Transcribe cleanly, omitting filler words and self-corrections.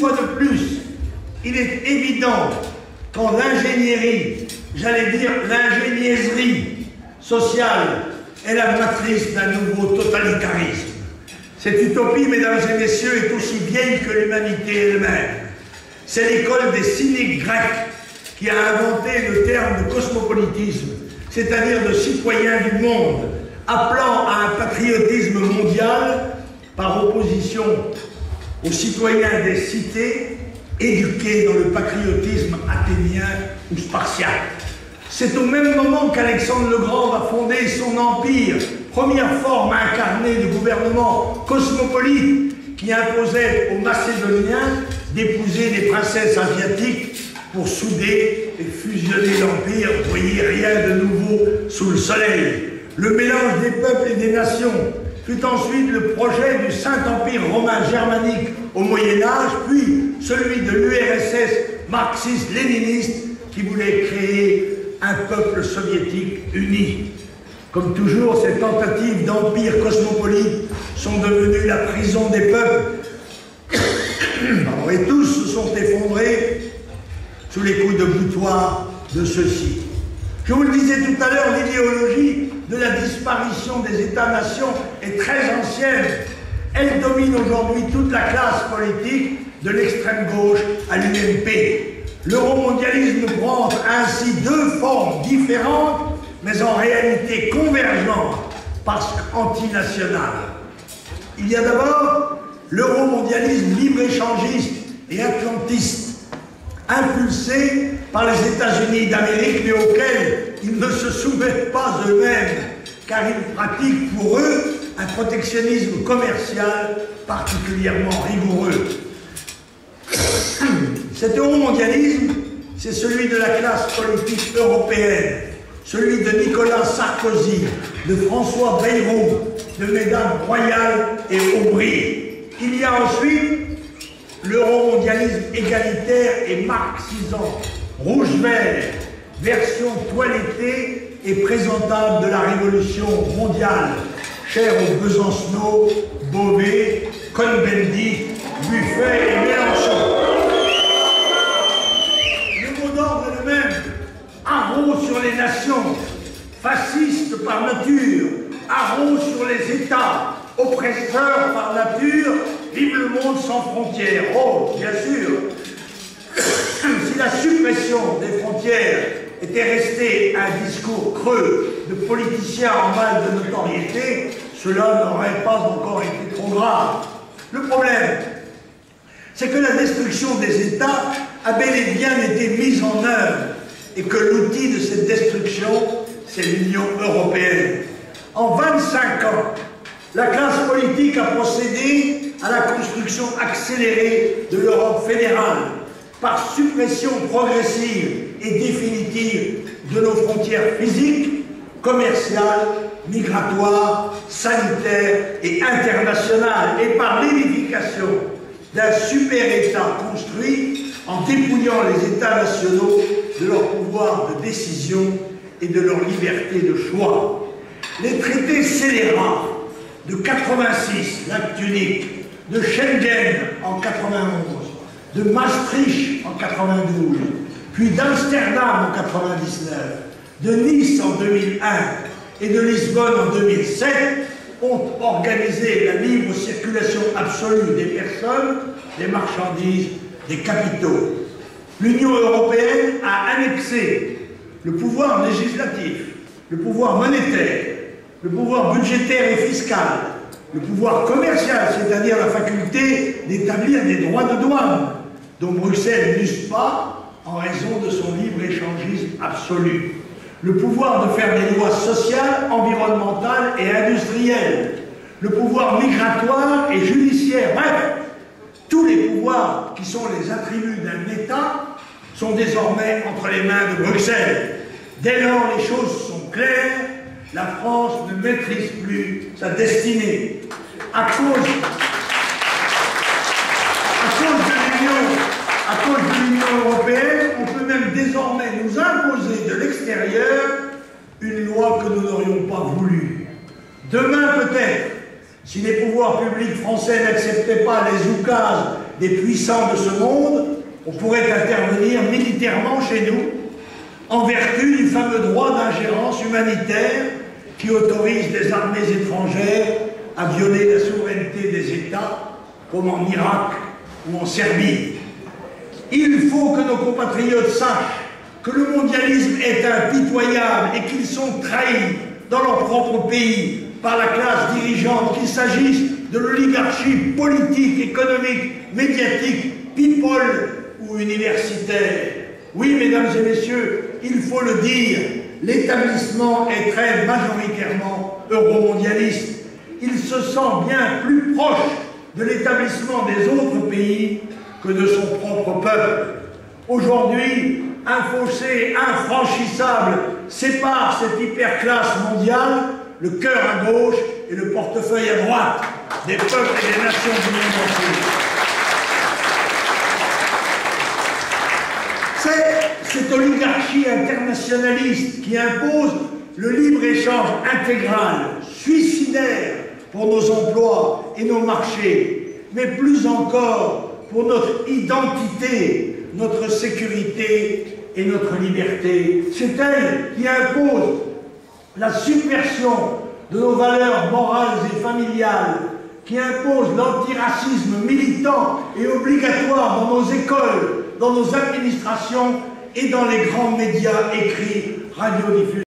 fois de plus, il est évident qu'en l'ingénierie, j'allais dire l'ingénierie sociale, est la matrice d'un nouveau totalitarisme. Cette utopie, mesdames et messieurs, est aussi vieille que l'humanité elle-même. C'est l'école des cyniques grecs qui a inventé le terme de cosmopolitisme, c'est-à-dire de citoyen du monde, appelant à un patriotisme mondial par opposition aux citoyens des cités éduqués dans le patriotisme athénien ou spartiate. C'est au même moment qu'Alexandre le Grand va fonder son empire, première forme incarnée de gouvernement cosmopolite qui imposait aux Macédoniens d'épouser des princesses asiatiques pour souder et fusionner l'empire. Vous voyez, rien de nouveau sous le soleil. Le mélange des peuples et des nations fut ensuite le projet du Saint-Empire romain germanique au Moyen-Âge, puis celui de l'URSS marxiste-léniniste qui voulait créer un peuple soviétique uni. Comme toujours, ces tentatives d'empire cosmopolite sont devenues la prison des peuples et tous se sont effondrés sous les coups de boutoir de ceux-ci. Je vous le disais tout à l'heure, l'idéologie de la disparition des États-nations est très ancienne. Elle domine aujourd'hui toute la classe politique, de l'extrême gauche à l'UMP. L'euromondialisme prend ainsi deux formes différentes, mais en réalité convergentes, parce qu'antinationales. Il y a d'abord l'euromondialisme libre-échangiste et atlantiste, impulsé par les États-Unis d'Amérique, mais auquel ils ne se soumettent pas eux-mêmes, car ils pratiquent pour eux un protectionnisme commercial particulièrement rigoureux. Cet euromondialisme, c'est celui de la classe politique européenne, celui de Nicolas Sarkozy, de François Bayrou, de Mesdames Royal et Aubry. Il y a ensuite l'euromondialisme égalitaire et marxisant, rouge-vert, version toilettée et présentable de la révolution mondiale, chère aux Besancenot, Beauvais, Cohn-Bendit, Buffet et Mélenchon. Le mot d'ordre est le même: haro sur les nations, fasciste par nature, haro sur les États, oppresseur par nature, vive le monde sans frontières. Oh, bien sûr, si la suppression des frontières était restée un discours creux de politiciens en mal de notoriété, cela n'aurait pas encore été trop grave. Le problème, c'est que la destruction des États a bel et bien été mise en œuvre et que l'outil de cette destruction, c'est l'Union européenne. En 25 ans, la classe politique a procédé à la construction accélérée de l'Europe fédérale par suppression progressive et définitive de nos frontières physiques, commerciales, migratoires, sanitaires et internationales, et par l'édification d'un super-État construit en dépouillant les États nationaux de leur pouvoir de décision et de leur liberté de choix. Les traités scélérats de 86, l'acte unique, de Schengen en 91, de Maastricht en 92, puis d'Amsterdam en 99, de Nice en 2001 et de Lisbonne en 2007 ont organisé la libre circulation absolue des personnes, des marchandises, des capitaux. L'Union européenne a annexé le pouvoir législatif, le pouvoir monétaire, le pouvoir budgétaire et fiscal, le pouvoir commercial, c'est-à-dire la faculté d'établir des droits de douane, dont Bruxelles n'use pas en raison de son libre-échangisme absolu. Le pouvoir de faire des lois sociales, environnementales et industrielles. Le pouvoir migratoire et judiciaire. Bref, tous les pouvoirs qui sont les attributs d'un État sont désormais entre les mains de Bruxelles. Dès lors, les choses sont claires. La France ne maîtrise plus sa destinée. À cause de l'Union européenne, on peut même désormais nous imposer de l'extérieur une loi que nous n'aurions pas voulu. Demain peut-être, Si les pouvoirs publics français n'acceptaient pas les oukases des puissants de ce monde, on pourrait intervenir militairement chez nous, en vertu du fameux droit d'ingérence humanitaire qui autorise des armées étrangères à violer la souveraineté des États, comme en Irak ou en Serbie. Il faut que nos compatriotes sachent que le mondialisme est impitoyable et qu'ils sont trahis dans leur propre pays par la classe dirigeante, qu'il s'agisse de l'oligarchie politique, économique, médiatique, people ou universitaire. Oui, mesdames et messieurs, il faut le dire, l'établissement est très majoritairement euromondialiste. Il se sent bien plus proche de l'établissement des autres pays que de son propre peuple. Aujourd'hui, un fossé infranchissable sépare cette hyperclasse mondiale, le cœur à gauche et le portefeuille à droite, des peuples et des nations du monde entier. C'est cette oligarchie internationaliste qui impose le libre-échange intégral, suicidaire pour nos emplois et nos marchés, mais plus encore pour notre identité, notre sécurité et notre liberté. C'est elle qui impose la subversion de nos valeurs morales et familiales, qui impose l'antiracisme militant et obligatoire dans nos écoles, dans nos administrations et dans les grands médias écrits, radiodiffusés.